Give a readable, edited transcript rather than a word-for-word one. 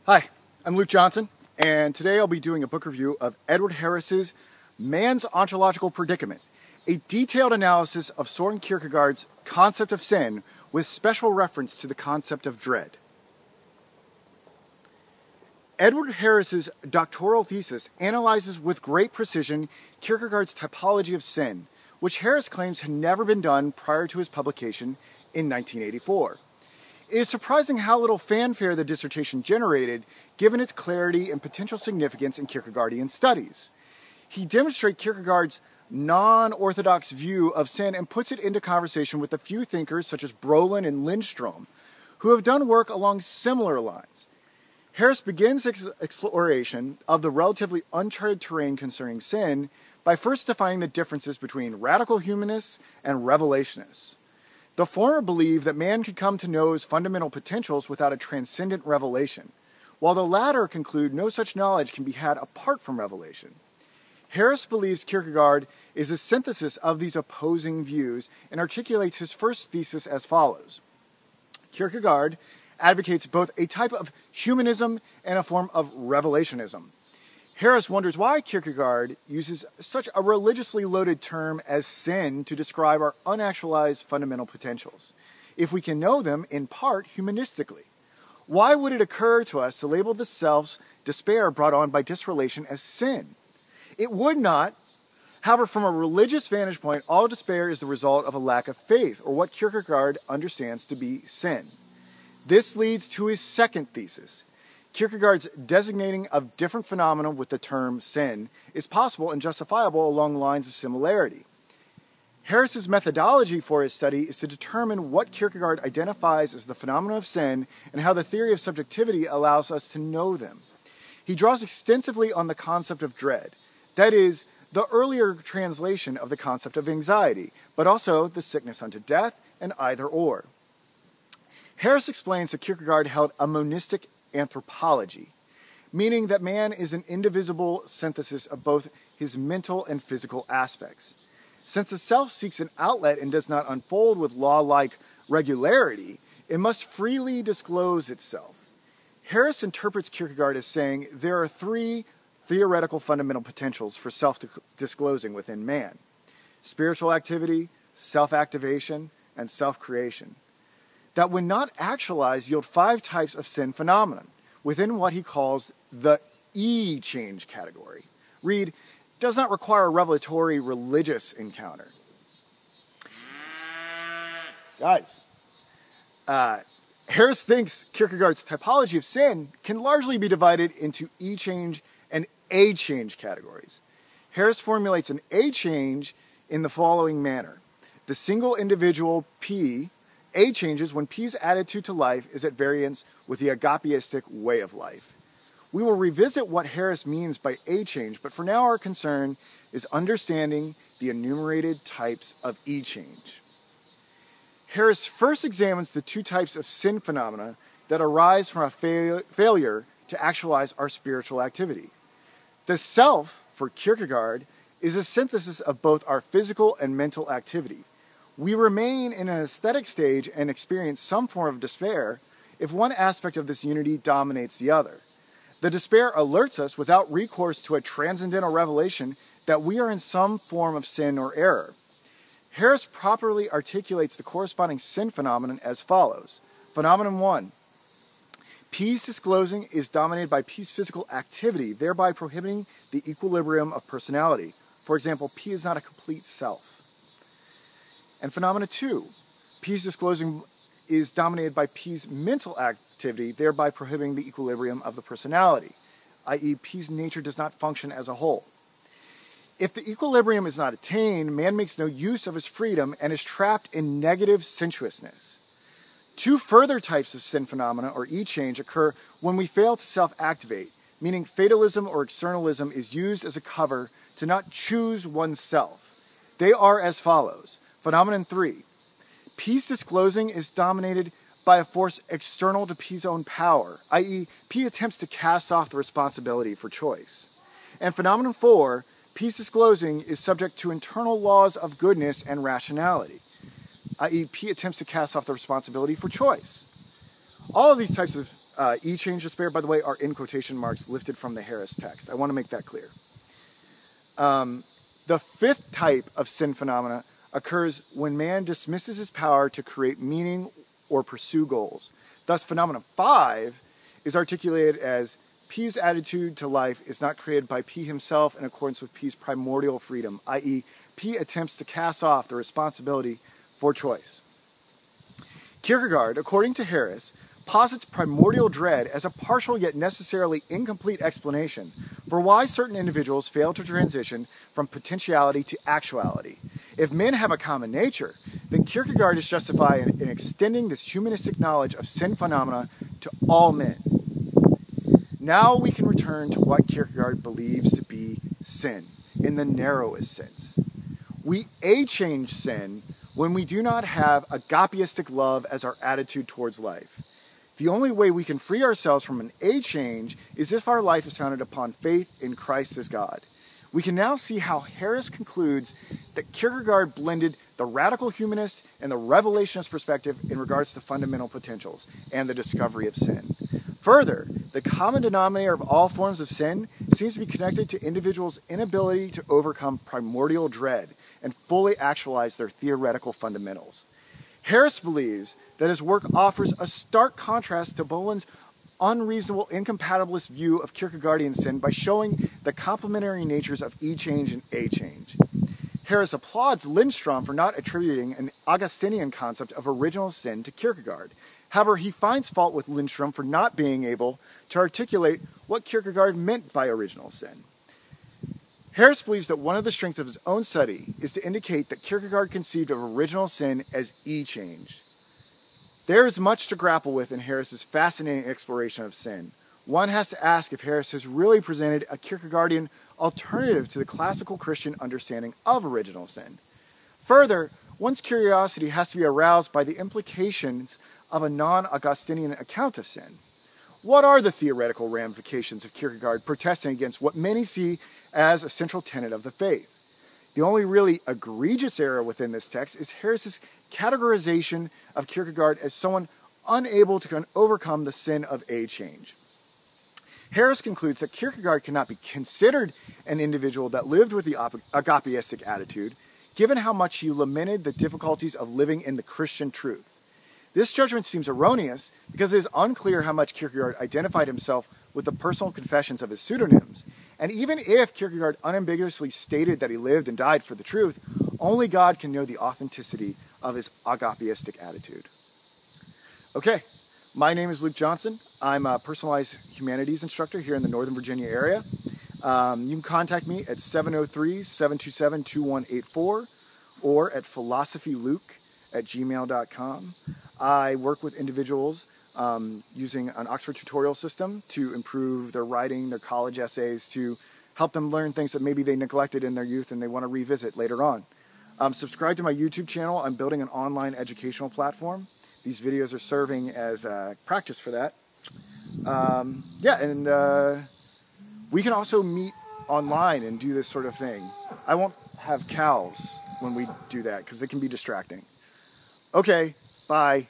Hi, I'm Luke Johnson, and today I'll be doing a book review of Edward Harris's Man's Ontological Predicament, a detailed analysis of Soren Kierkegaard's concept of sin with special reference to the concept of dread. Edward Harris's doctoral thesis analyzes with great precision Kierkegaard's typology of sin, which Harris claims had never been done prior to his publication in 1984. It is surprising how little fanfare the dissertation generated, given its clarity and potential significance in Kierkegaardian studies. He demonstrates Kierkegaard's non-orthodox view of sin and puts it into conversation with a few thinkers such as Brolin and Lindstrom, who have done work along similar lines. Harris begins his exploration of the relatively uncharted terrain concerning sin by first defining the differences between radical humanists and revelationists. The former believe that man could come to know his fundamental potentials without a transcendent revelation, while the latter conclude no such knowledge can be had apart from revelation. Harris believes Kierkegaard is a synthesis of these opposing views and articulates his first thesis as follows. Kierkegaard advocates both a type of humanism and a form of revelationism. Harris wonders why Kierkegaard uses such a religiously loaded term as sin to describe our unactualized fundamental potentials, if we can know them in part humanistically. Why would it occur to us to label the self's despair brought on by disrelation as sin? It would not. However, from a religious vantage point, all despair is the result of a lack of faith, or what Kierkegaard understands to be sin. This leads to his second thesis. Kierkegaard's designating of different phenomena with the term sin is possible and justifiable along lines of similarity. Harris's methodology for his study is to determine what Kierkegaard identifies as the phenomena of sin and how the theory of subjectivity allows us to know them. He draws extensively on the concept of dread, that is, the earlier translation of the concept of anxiety, but also the sickness unto death and either or. Harris explains that Kierkegaard held a monistic anthropology, meaning that man is an indivisible synthesis of both his mental and physical aspects. Since the self seeks an outlet and does not unfold with law-like regularity, it must freely disclose itself. Harris interprets Kierkegaard as saying there are three theoretical fundamental potentials for self-disclosing within man: spiritual activity, self-activation, and self-creation, that when not actualized yield 5 types of sin phenomenon within what he calls the E-change category. Read, does not require a revelatory religious encounter. Guys, Harris thinks Kierkegaard's typology of sin can largely be divided into E-change and A-change categories. Harris formulates an A-change in the following manner. The single individual P A changes when P's attitude to life is at variance with the agapeistic way of life. We will revisit what Harris means by A change, but for now our concern is understanding the enumerated types of E change. Harris first examines the 2 types of sin phenomena that arise from a failure to actualize our spiritual activity. The self, for Kierkegaard, is a synthesis of both our physical and mental activity. We remain in an aesthetic stage and experience some form of despair if one aspect of this unity dominates the other. The despair alerts us without recourse to a transcendental revelation that we are in some form of sin or error. Harris properly articulates the corresponding sin phenomenon as follows. Phenomenon 1. P's disclosing is dominated by P's physical activity, thereby prohibiting the equilibrium of personality. For example, P is not a complete self. And phenomena 2, P's disclosing is dominated by P's mental activity, thereby prohibiting the equilibrium of the personality, i.e. P's nature does not function as a whole. If the equilibrium is not attained, man makes no use of his freedom and is trapped in negative sensuousness. 2 further types of sin phenomena, or E-change, occur when we fail to self-activate, meaning fatalism or externalism is used as a cover to not choose oneself. They are as follows. Phenomenon 3. P's disclosing is dominated by a force external to P's own power, i.e. P attempts to cast off the responsibility for choice. And phenomenon 4. P's disclosing is subject to internal laws of goodness and rationality, i.e. P attempts to cast off the responsibility for choice. All of these types of E-change despair, by the way, are in quotation marks lifted from the Harris text. I want to make that clear. The fifth type of sin phenomena occurs when man dismisses his power to create meaning or pursue goals. Thus, phenomenon 5 is articulated as P's attitude to life is not created by P himself in accordance with P's primordial freedom, i.e., P attempts to cast off the responsibility for choice. Kierkegaard, according to Harris, posits primordial dread as a partial yet necessarily incomplete explanation for why certain individuals fail to transition from potentiality to actuality. If men have a common nature, then Kierkegaard is justified in extending this humanistic knowledge of sin phenomena to all men. Now we can return to what Kierkegaard believes to be sin, in the narrowest sense. We a-change sin when we do not have agapeistic love as our attitude towards life. The only way we can free ourselves from an a-change is if our life is founded upon faith in Christ as God. We can now see how Harris concludes that Kierkegaard blended the radical humanist and the revelationist perspective in regards to fundamental potentials and the discovery of sin. Further, the common denominator of all forms of sin seems to be connected to individuals' inability to overcome primordial dread and fully actualize their theoretical fundamentals. Harris believes that his work offers a stark contrast to Bohlen's unreasonable, incompatibilist view of Kierkegaardian sin by showing the complementary natures of E-change and A-change. Harris applauds Lindstrom for not attributing an Augustinian concept of original sin to Kierkegaard. However, he finds fault with Lindstrom for not being able to articulate what Kierkegaard meant by original sin. Harris believes that one of the strengths of his own study is to indicate that Kierkegaard conceived of original sin as E-change. There is much to grapple with in Harris's fascinating exploration of sin. One has to ask if Harris has really presented a Kierkegaardian alternative to the classical Christian understanding of original sin. Further, one's curiosity has to be aroused by the implications of a non-Augustinian account of sin. What are the theoretical ramifications of Kierkegaard protesting against what many see as a central tenet of the faith? The only really egregious error within this text is Harris's categorization of Kierkegaard as someone unable to overcome the sin of A-change. Harris concludes that Kierkegaard cannot be considered an individual that lived with the agapeistic attitude, given how much he lamented the difficulties of living in the Christian truth. This judgment seems erroneous because it is unclear how much Kierkegaard identified himself with the personal confessions of his pseudonyms. And even if Kierkegaard unambiguously stated that he lived and died for the truth, only God can know the authenticity of his agapeistic attitude. Okay, my name is Luke Johnson. I'm a personalized humanities instructor here in the Northern Virginia area. You can contact me at 703-727-2184 or at philosophyluke@gmail.com. I work with individuals using an Oxford tutorial system to improve their writing, their college essays, to help them learn things that maybe they neglected in their youth and they want to revisit later on. Subscribe to my YouTube channel. I'm building an online educational platform. These videos are serving as practice for that. We can also meet online and do this sort of thing. I won't have cows when we do that because it can be distracting. Okay, bye.